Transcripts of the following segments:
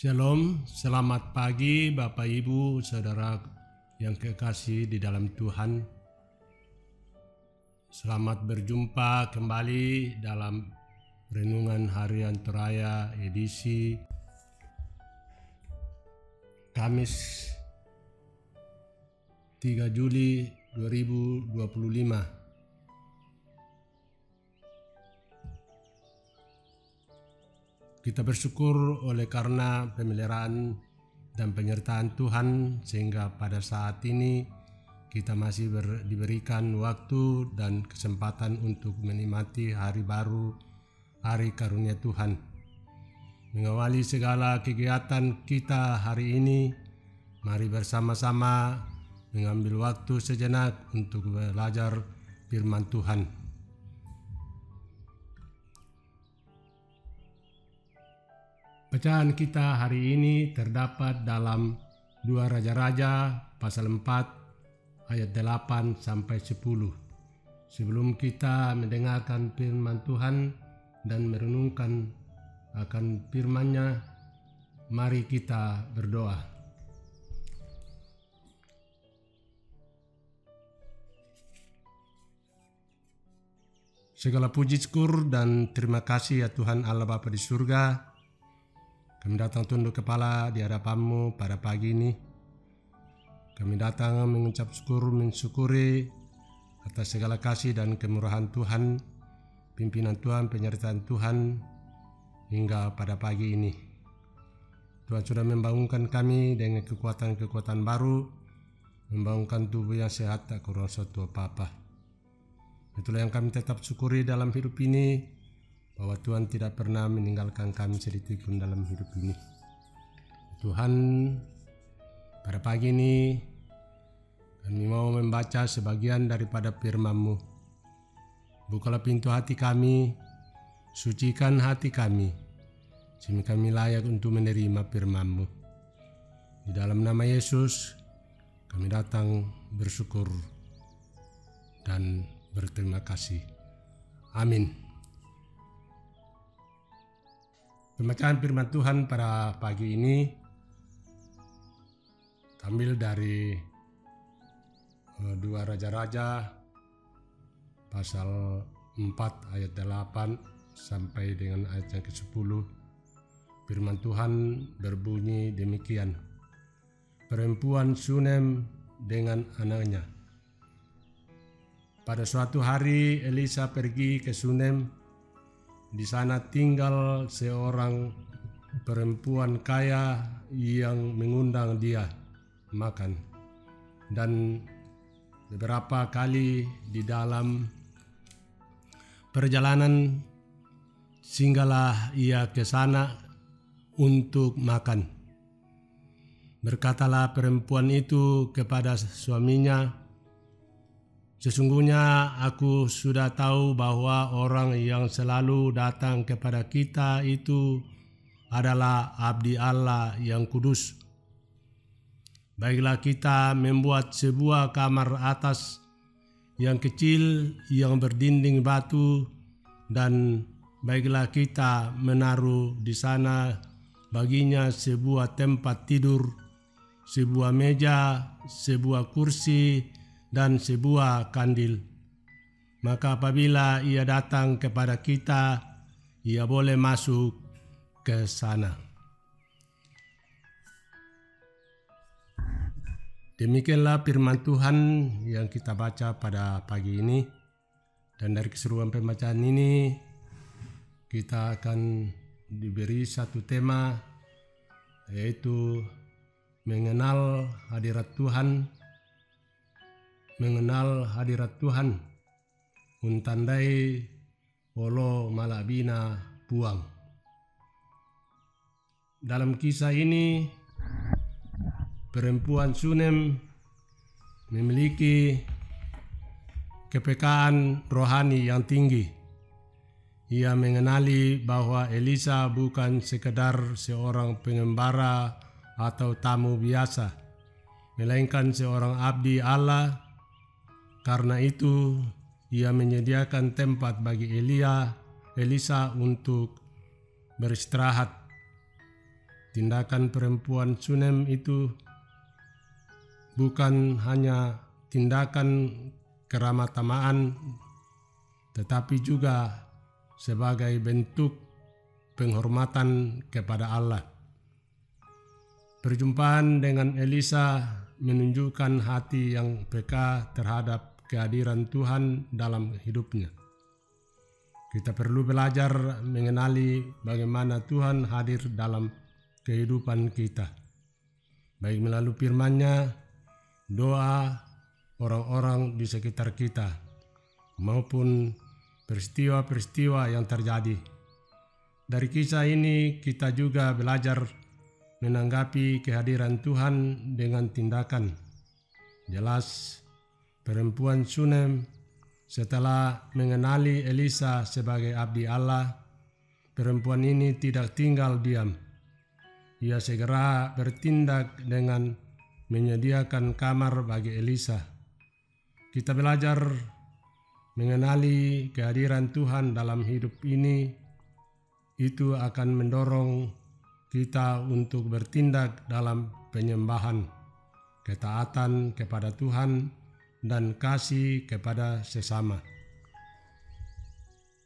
Shalom, selamat pagi Bapak Ibu Saudara yang kekasih di dalam Tuhan. Selamat berjumpa kembali dalam Renungan Harian Teraya edisi Kamis 3 Juli 2025. Kita bersyukur oleh karena pemeliharaan dan penyertaan Tuhan sehingga pada saat ini kita masih diberikan waktu dan kesempatan untuk menikmati hari baru, hari karunia Tuhan. Mengawali segala kegiatan kita hari ini, mari bersama-sama mengambil waktu sejenak untuk belajar firman Tuhan. Bacaan kita hari ini terdapat dalam 2 Raja-Raja pasal 4 ayat 8 sampai 10. Sebelum kita mendengarkan firman Tuhan dan merenungkan akan firman-Nya, mari kita berdoa. Segala puji syukur dan terima kasih ya Tuhan Allah Bapa di surga. Kami datang tunduk kepala di hadapan-Mu pada pagi ini. Kami datang mengucap syukur, mensyukuri atas segala kasih dan kemurahan Tuhan, pimpinan Tuhan, penyertaan Tuhan hingga pada pagi ini. Tuhan sudah membangunkan kami dengan kekuatan-kekuatan baru, membangunkan tubuh yang sehat tak kurang suatu apa-apa. Itulah yang kami tetap syukuri dalam hidup ini, bahwa Tuhan tidak pernah meninggalkan kami sedikit pun dalam hidup ini. Tuhan, pada pagi ini kami mau membaca sebagian daripada firman-Mu. Bukalah pintu hati kami, sucikan hati kami, sehingga kami layak untuk menerima firman-Mu. Di dalam nama Yesus kami datang bersyukur dan berterima kasih. Amin. Pembacaan firman Tuhan pada pagi ini ambil dari 2 Raja-Raja pasal 4 ayat 8 sampai dengan ayat yang ke-10. Firman Tuhan berbunyi demikian. Perempuan Sunem dengan anaknya. Pada suatu hari Elisa pergi ke Sunem. Di sana tinggal seorang perempuan kaya yang mengundang dia makan. Dan beberapa kali di dalam perjalanan singgahlah ia ke sana untuk makan. Berkatalah perempuan itu kepada suaminya, "Sesungguhnya aku sudah tahu bahwa orang yang selalu datang kepada kita itu adalah abdi Allah yang kudus. Baiklah kita membuat sebuah kamar atas yang kecil yang berdinding batu, dan baiklah kita menaruh di sana baginya sebuah tempat tidur, sebuah meja, sebuah kursi, dan sebuah kandil. Maka apabila ia datang kepada kita, ia boleh masuk ke sana." Demikianlah firman Tuhan yang kita baca pada pagi ini. Dan dari keseruan pembacaan ini, kita akan diberi satu tema, yaitu mengenal hadirat Tuhan. Mengenal hadirat Tuhan, untandai olo malabina puang. Dalam kisah ini, perempuan Sunem memiliki kepekaan rohani yang tinggi. Ia mengenali bahwa Elisa bukan sekedar seorang pengembara atau tamu biasa, melainkan seorang abdi Allah. Karena itu, ia menyediakan tempat bagi Elisa untuk beristirahat. tindakan perempuan Sunem itu bukan hanya tindakan keramat-tamahan, tetapi juga sebagai bentuk penghormatan kepada Allah. Perjumpaan dengan Elisa menunjukkan hati yang peka terhadap kehadiran Tuhan dalam hidupnya. Kita perlu belajar mengenali bagaimana Tuhan hadir dalam kehidupan kita, baik melalui firman-Nya, doa orang-orang di sekitar kita, maupun peristiwa-peristiwa yang terjadi. Dari kisah ini kita juga belajar menanggapi kehadiran Tuhan dengan tindakan. Jelas, perempuan Sunem setelah mengenali Elisa sebagai abdi Allah, perempuan ini tidak tinggal diam. Ia segera bertindak dengan menyediakan kamar bagi Elisa. Kita belajar mengenali kehadiran Tuhan dalam hidup ini, itu akan mendorong kita untuk bertindak dalam penyembahan, ketaatan kepada Tuhan, dan kasih kepada sesama.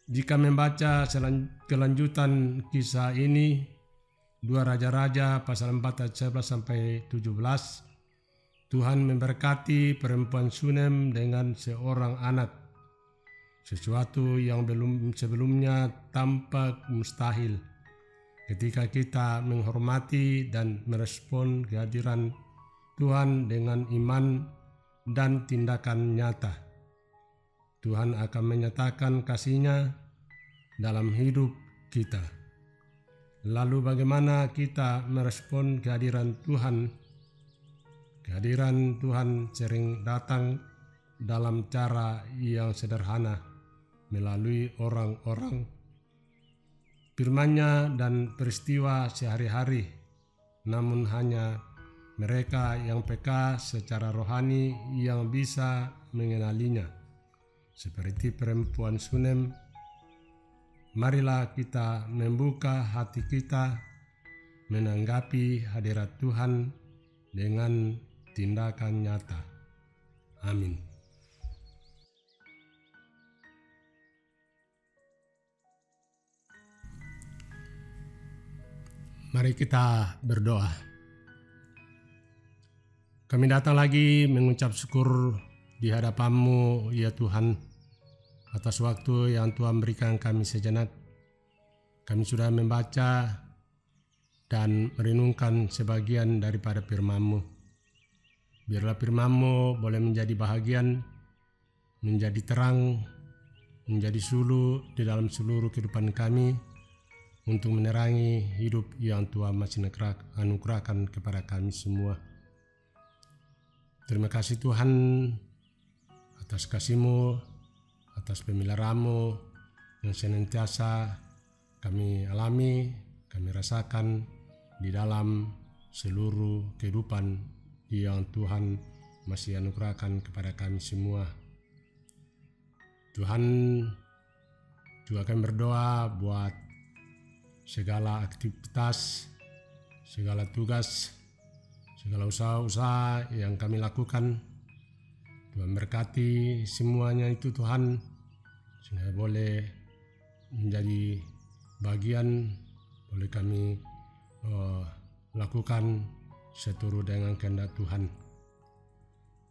Jika membaca kelanjutan kisah ini, 2 Raja-Raja pasal 4 ayat 11 sampai 17, Tuhan memberkati perempuan Sunem dengan seorang anak, sesuatu yang belum sebelumnya tampak mustahil. Ketika kita menghormati dan merespon kehadiran Tuhan dengan iman dan tindakan nyata, Tuhan akan menyatakan kasih-Nya dalam hidup kita. Lalu bagaimana kita merespon kehadiran Tuhan? Kehadiran Tuhan sering datang dalam cara yang sederhana, melalui orang-orang, firman-Nya dan peristiwa sehari-hari. Namun hanya mereka yang peka secara rohani yang bisa mengenalinya. Seperti perempuan Sunem, marilah kita membuka hati kita menanggapi hadirat Tuhan dengan tindakan nyata. Amin. Mari kita berdoa. Kami datang lagi mengucap syukur di hadapan-Mu, ya Tuhan, atas waktu yang Tuhan berikan kami sejenak. Kami sudah membaca dan merenungkan sebagian daripada firman-Mu. Biarlah firman-Mu boleh menjadi bahagian, menjadi terang, menjadi sulu di dalam seluruh kehidupan kami, untuk menerangi hidup yang Tuhan masih anugerahkan kepada kami semua. Terima kasih Tuhan atas kasih-Mu, atas pemeliharaan-Mu yang senantiasa kami alami, kami rasakan di dalam seluruh kehidupan yang Tuhan masih anugerahkan kepada kami semua. Tuhan, juga kami berdoa buat segala aktivitas, segala tugas, segala usaha-usaha yang kami lakukan. Tuhan berkati semuanya itu Tuhan, sehingga boleh menjadi bagian, boleh kami lakukan seturut dengan kehendak Tuhan.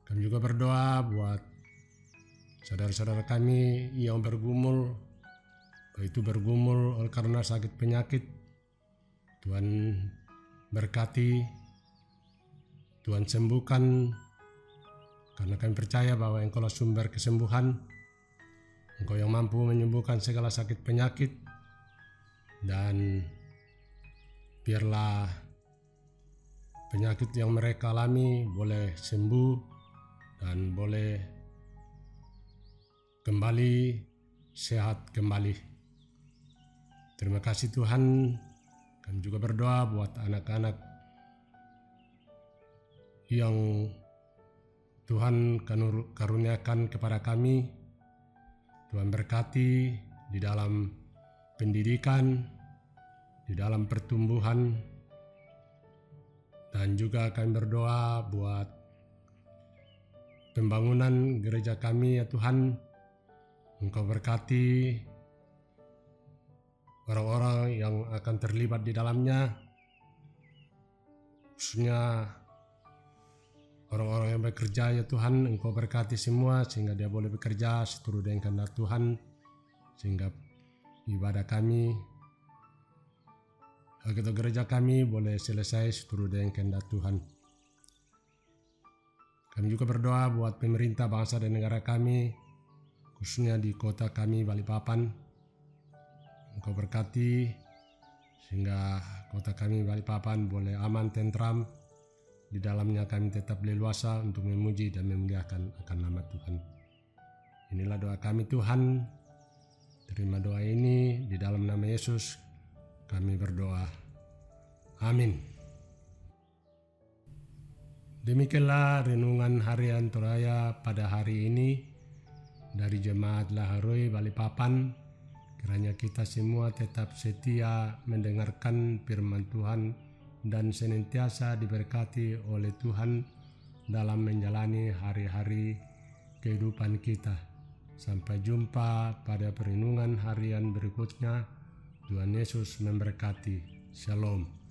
Kami juga berdoa buat saudara-saudara kami yang bergumul, baik itu bergumul karena sakit penyakit. Tuhan berkati, Tuhan sembuhkan, karena kami percaya bahwa Engkau sumber kesembuhan, Engkau yang mampu menyembuhkan segala sakit penyakit. Dan biarlah penyakit yang mereka alami boleh sembuh dan boleh kembali sehat kembali. Terima kasih Tuhan. Kami juga berdoa buat anak-anak yang Tuhan karuniakan kepada kami. Tuhan berkati di dalam pendidikan, di dalam pertumbuhan, Dan juga kami berdoa buat pembangunan gereja kami ya Tuhan. Engkau berkati orang-orang yang akan terlibat di dalamnya, khususnya orang-orang yang bekerja ya Tuhan. Engkau berkati semua sehingga dia boleh bekerja seturut dengan kehendak Tuhan, sehingga ibadah kami atau gereja kami boleh selesai seturut dengan kehendak Tuhan. Kami juga berdoa buat pemerintah bangsa dan negara kami, khususnya di kota kami Balikpapan. Engkau berkati sehingga kota kami Balikpapan boleh aman, tentram. Di dalamnya kami tetap leluasa untuk memuji dan memuliakan akan nama Tuhan. Inilah doa kami Tuhan. Terima doa ini di dalam nama Yesus kami berdoa. Amin. Demikianlah renungan harian Toraya pada hari ini dari Jemaat Laharoi Balikpapan. Kiranya kita semua tetap setia mendengarkan firman Tuhan dan senantiasa diberkati oleh Tuhan dalam menjalani hari-hari kehidupan kita. Sampai jumpa pada perenungan harian berikutnya. Tuhan Yesus memberkati. Shalom.